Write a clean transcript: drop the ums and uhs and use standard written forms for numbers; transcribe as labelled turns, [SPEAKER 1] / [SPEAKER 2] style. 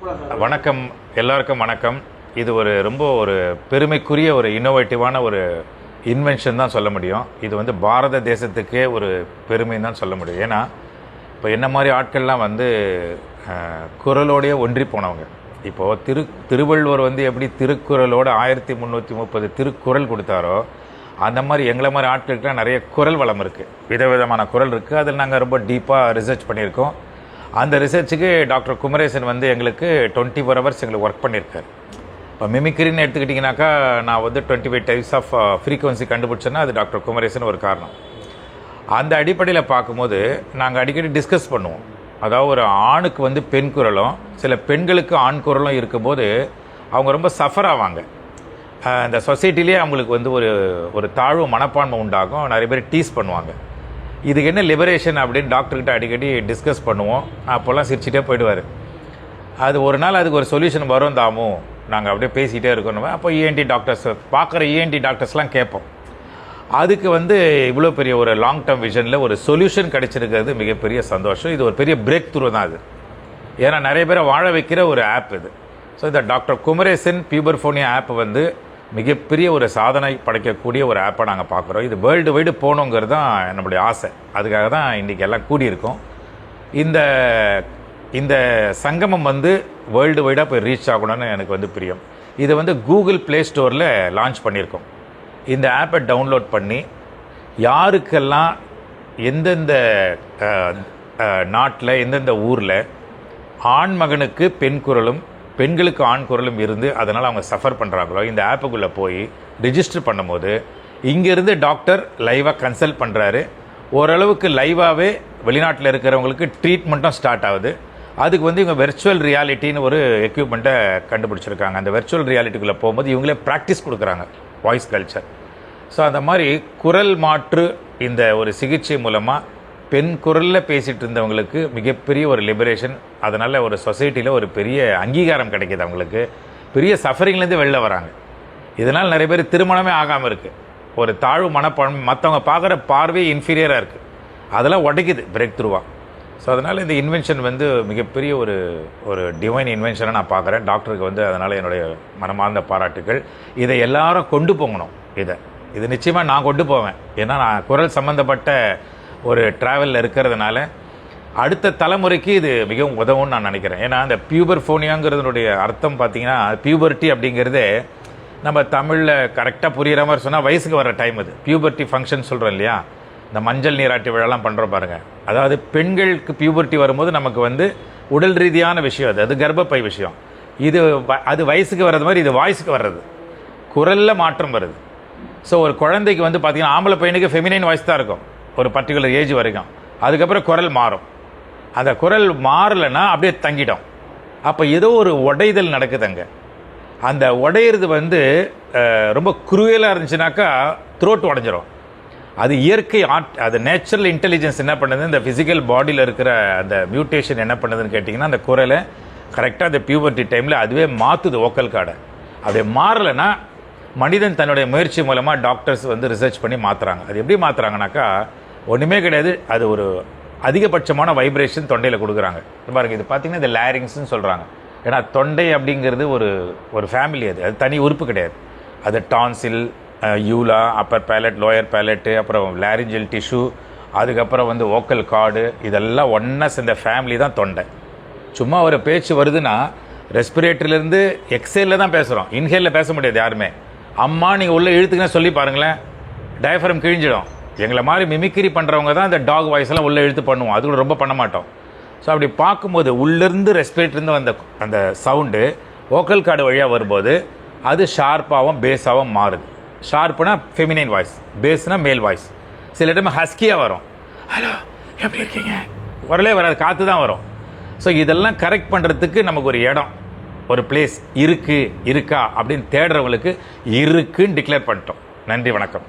[SPEAKER 1] வணக்கம், எல்லாருக்கும் வணக்கம். இது ரொம்ப பெருமைக்குரிய இன்னோவேட்டிவான இன்வென்ஷன் தான் சொல்ல முடியும். இது பாரத தேசத்துக்கே பெருமைன்னு தான் சொல்ல முடியும். ஏன்னா இப்போ என்ன மாதிரி ஆட்கள்லாம் குரலோடையே ஒன்றி போனவங்க. இப்போது திருவள்ளுவர் எப்படி திருக்குறளோட 1330 திருக்குறள் கொடுத்தாரோ, அந்த மாதிரி எங்களை மாதிரி ஆட்களுக்கெலாம் நிறைய குரல் வளம் இருக்குது, விதவிதமான குரல் இருக்குது. அதில் நாங்கள் ரொம்ப டீப்பாக ரிசர்ச் பண்ணியிருக்கோம். அந்த ரிசர்ச்சுக்கு டாக்டர் குமரேசன் எங்களுக்கு 24 ஹவர்ஸ் எங்களுக்கு ஒர்க் பண்ணியிருக்காரு. இப்போ மிமிக்ரின்னு எடுத்துக்கிட்டிங்கனாக்கா, நான் 25 டைப்ஸ் ஆஃப் ஃப்ரீக்வன்சி கண்டுபிடிச்சேன்னா அது டாக்டர் குமரேசன் ஒரு காரணம். அந்த அடிப்படையில் பார்க்கும்போது நாங்கள் அடிக்கடி டிஸ்கஸ் பண்ணுவோம். அதாவது ஒரு ஆணுக்கு பெண் குரலும் சில பெண்களுக்கு ஆண் குரலும் இருக்கும்போது அவங்க ரொம்ப சஃபர் ஆவாங்க. இந்த சொசைட்டிலேயே அவங்களுக்கு ஒரு தாழ்வு மனப்பான்மை உண்டாகும். நிறைய பேர் டீஸ் பண்ணுவாங்க. இதுக்கு என்ன லிபரேஷன் அப்படின்னு டாக்டர்கிட்ட அடிக்கடி டிஸ்கஸ் பண்ணுவோம். அப்போல்லாம் சிரிச்சிட்டே போயிடுவார். அது ஒரு நாள் அதுக்கு ஒரு சொல்யூஷன் வரும் தாமோ, நாங்கள் அப்படியே பேசிகிட்டே இருக்கணும். அப்போ இஎன்டி டாக்டர்ஸ் பார்க்குற இஎன்டி டாக்டர்ஸ்லாம் கேட்போம். அதுக்கு இவ்வளோ பெரிய ஒரு லாங் டேர்ம் விஷனில் ஒரு சொல்யூஷன் கிடைச்சிருக்கிறது மிகப்பெரிய சந்தோஷம். இது ஒரு பெரிய பிரேக் த்ரூ தான் அது. ஏன்னா நிறைய பேரை வாழ வைக்கிற ஒரு ஆப் இது. ஸோ இந்த டாக்டர் குமரேசன் பியூபர்ஃபோனியா ஆப் மிகப்பெரிய ஒரு சாதனை படைக்கக்கூடிய ஒரு ஆப்பை நாங்கள் பார்க்குறோம். இது வேர்ல்டு வைடு போகணுங்கிறது தான் என்னுடைய ஆசை. அதுக்காக தான் இன்றைக்கி எல்லாம் கூடியிருக்கோம். இந்த சங்கமம் வேர்ல்டு வைடாக போய் ரீச் ஆகணும்னு எனக்கு பிரியம். இது கூகுள் ப்ளே ஸ்டோரில் லான்ச் பண்ணியிருக்கோம். இந்த ஆப்பை டவுன்லோட் பண்ணி யாருக்கெல்லாம் எந்தெந்த நாட்டில் எந்தெந்த ஊரில் ஆண் மகனுக்கு பெண் குரலும் பெண்களுக்கு ஆண் குரலும் இருந்து அதனால் அவங்க சஃபர் பண்ணுறாங்களோ, இந்த ஆப்புக்குள்ளே போய் ரிஜிஸ்டர் பண்ணும்போது இங்கேருந்து டாக்டர் லைவாக கன்சல்ட் பண்ணுறாரு. ஓரளவுக்கு லைவாகவே வெளிநாட்டில் இருக்கிறவங்களுக்கு ட்ரீட்மெண்ட்டும் ஸ்டார்ட் ஆகுது. அதுக்கு இவங்க வெர்ச்சுவல் ரியாலிட்டின்னு ஒரு எக்யூப்மெண்ட்டை கண்டுபிடிச்சிருக்காங்க. அந்த வெர்ச்சுவல் ரியாலிட்டிக்குள்ளே போகும்போது இவங்களே ப்ராக்டிஸ் கொடுக்குறாங்க, வாய்ஸ் கல்ச்சர். ஸோ அந்த மாதிரி குரல் மாற்று இந்த ஒரு சிகிச்சை மூலமாக பெண் குரலில் பேசிகிட்டு இருந்தவங்களுக்கு மிகப்பெரிய ஒரு லிபரேஷன். அதனால் ஒரு சொசைட்டியில் ஒரு பெரிய அங்கீகாரம் கிடைக்கிது. அவங்களுக்கு பெரிய சஃபரிங்லேருந்து வெளில வராங்க. இதனால் நிறைய பேர் திருமணமே ஆகாமல் இருக்குது. ஒரு தாழ்வு மனப்பான்மை, மற்றவங்க பார்க்குற பார்வை இன்ஃபீரியராக இருக்குது. அதெல்லாம் உடைக்குது பிரேக் த்ரூவாக. ஸோ அதனால் இந்த இன்வென்ஷன் மிகப்பெரிய ஒரு டிவைன் இன்வென்ஷனாக நான் பார்க்குறேன். டாக்டருக்கு அதனால் என்னுடைய மனமார்ந்த பாராட்டுகள். இதை எல்லாரும் கொண்டு போகணும். இது நிச்சயமாக நான் கொண்டு போவேன். ஏன்னா நான் குரல் சம்மந்தப்பட்ட ஒரு ட்ராவலில் இருக்கிறதுனால அடுத்த தலைமுறைக்கு இது மிகவும் உதவும்னு நான் நினைக்கிறேன். ஏன்னா இந்த பியூபர்ஃபோனியாங்கிறதுனுடைய அர்த்தம் பார்த்தீங்கன்னா, பியூபர்ட்டி அப்படிங்கிறதே நம்ம தமிழில் கரெக்டாக புரிகிற மாதிரி சொன்னால் வயசுக்கு வர டைம். அது பியூபர்ட்டி ஃபங்க்ஷன் சொல்கிறோம் இல்லையா, இந்த மஞ்சள் நீராட்டி விழாலாம் பண்ணுறோம் பாருங்கள். அதாவது பெண்களுக்கு பியூபர்ட்டி வரும்போது நமக்கு உடல் ரீதியான விஷயம், அது கர்ப்பப்பை விஷயம். அது வயசுக்கு வர்றது மாதிரி இது வாய்ஸுக்கு வர்றது, குரலில் மாற்றம் வருது. ஸோ ஒரு குழந்தைக்கு பார்த்தீங்கன்னா ஆம்பளை பையனுக்கு ஃபெமினைன் வாய்ஸ் தான் இருக்கும் ஒரு பர்டிகுலர் ஏஜ் வரைக்கும். அதுக்கப்புறம் குரல் மாறும். அந்த குரல் மாறலைன்னா அப்படியே தங்கிடும். அப்போ ஏதோ ஒரு உடைதல் நடக்குதுங்க. அந்த உடையிறது ரொம்ப குரூயலாக இருந்துச்சுனாக்கா த்ரோட் உடஞ்சிரும். அது இயற்கை அது நேச்சுரல் இன்டெலிஜென்ஸ் என்ன பண்ணுது, இந்த ஃபிசிக்கல் பாடியில் இருக்கிற அந்த மியூட்டேஷன் என்ன பண்ணுதுன்னு கேட்டிங்கன்னா, அந்த குரலை கரெக்டாக அந்த பியூபர்ட்டி டைமில் அதுவே மாற்றுது வோக்கல் கார்டை. அப்படியே மாறலைன்னா மனிதன் தன்னுடைய முயற்சி மூலமாக டாக்டர்ஸ் ரிசர்ச் பண்ணி மாற்றுறாங்க. அது எப்படி மாற்றுறாங்கனாக்கா, ஒன்றுமே கிடையாது, அது ஒரு அதிகபட்சமான வைப்ரேஷன் தொண்டையில் கொடுக்குறாங்க. பாருங்க, இது பார்த்தீங்கன்னா இந்த லேரிங்ஸ்ன்னு சொல்கிறாங்க. ஏன்னா தொண்டை அப்படிங்கிறது ஒரு ஃபேமிலி. அது தனி உறுப்பு கிடையாது. அது டான்சில், யூலா, அப்பர் பேலட், லோயர் பேலட்டு, அப்புறம் லேரிஞ்சல் டிஷ்யூ, அதுக்கப்புறம் வோக்கல் கார்டு, இதெல்லாம் ஒன்றா சேர்ந்த ஃபேமிலி தான் தொண்டை. சும்மா ஒரு பேச்சு வருதுன்னா ரெஸ்பிரேட்டரிலேருந்து எக்ஸேலில் தான் பேசுகிறோம், இன்ஹேலில் பேச முடியாது யாருமே. அம்மா நீங்கள் உள்ளே இழுத்துக்குன்னு சொல்லி பாருங்களேன், டயஃப்ரம் கிழிஞ்சிடும். எங்களை மாதிரி மிமிக்ரி பண்ணுறவங்க தான் இந்த டாக் வாய்ஸ் எல்லாம் உள்ளே இழுத்து பண்ணுவோம். அது கூட ரொம்ப பண்ண மாட்டோம். ஸோ அப்படி பார்க்கும்போது உள்ளேருந்து ரெஸ்பிரேட்டர்லேருந்து அந்த சவுண்டு வோக்கல் கார்டு வழியாக வரும்போது அது ஷார்ப்பாகவும் பேஸாகவும் மாறுது. ஷார்ப்புனா ஃபெமினைன் வாய்ஸ், பேஸ்னா மேல் வாய்ஸ். சில டைம் ஹஸ்கியாக வரும். ஹலோ எப்படி இருக்கீங்க, வரலே வராது, காற்று தான் வரும். ஸோ இதெல்லாம் கரெக்ட் பண்ணுறதுக்கு நமக்கு ஒரு இடம், ஒரு பிளேஸ் இருக்கா அப்படின்னு தேடுறவங்களுக்கு இருக்குன்னு டிக்ளேர் பண்ணிட்டோம். நன்றி, வணக்கம்.